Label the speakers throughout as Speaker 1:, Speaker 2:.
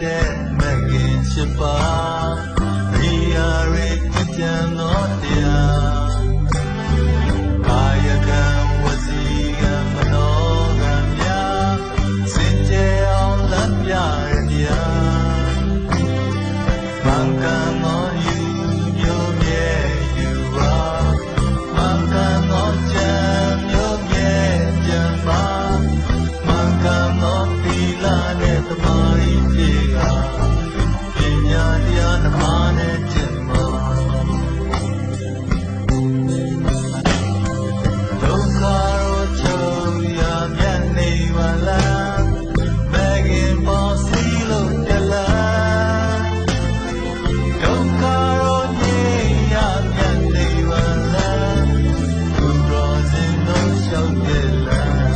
Speaker 1: တဲ့မကင်ရှိပါဒီယာရီကြံတော်တရားကာယကံဝစီကံမနောကံများစင်ကြယ်အောင်လက်ပြရတရားမင်္ဂမောယူမျိုးမြဲယူပါမင်္ဂမောကြံမျိုးမြဲကြံပါမင်္ဂမောသီလနဲ့သမာဓိဖြည့်ကပညာတရားဓမ္မနဲ့ကျင့်ပါဒုက္ခရောချုပ်ရမြတ်နေပါလားမဂင်ပေါ်စီလို့တလားဒုက္ခရောငြိမ်းရမြတ်နေပါလားသူတော်စင်တို့ရှောက်တယ်လား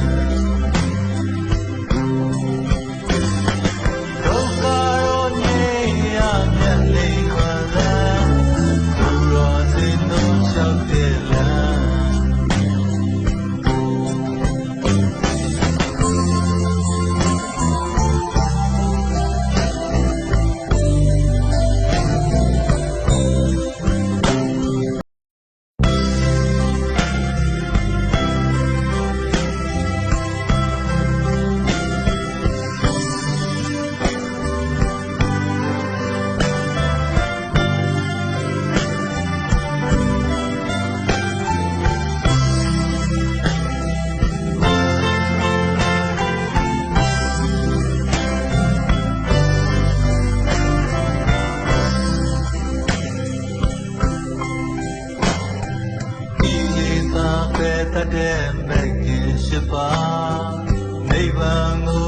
Speaker 1: ဒုက္ခရောငြိမ်းရမြတ်နေပါလားသူတော်စင်တို့ရှောက်တယ်လားတတ်တဲ့မကင်ရှိပါနိဗ္ဗာန်ကို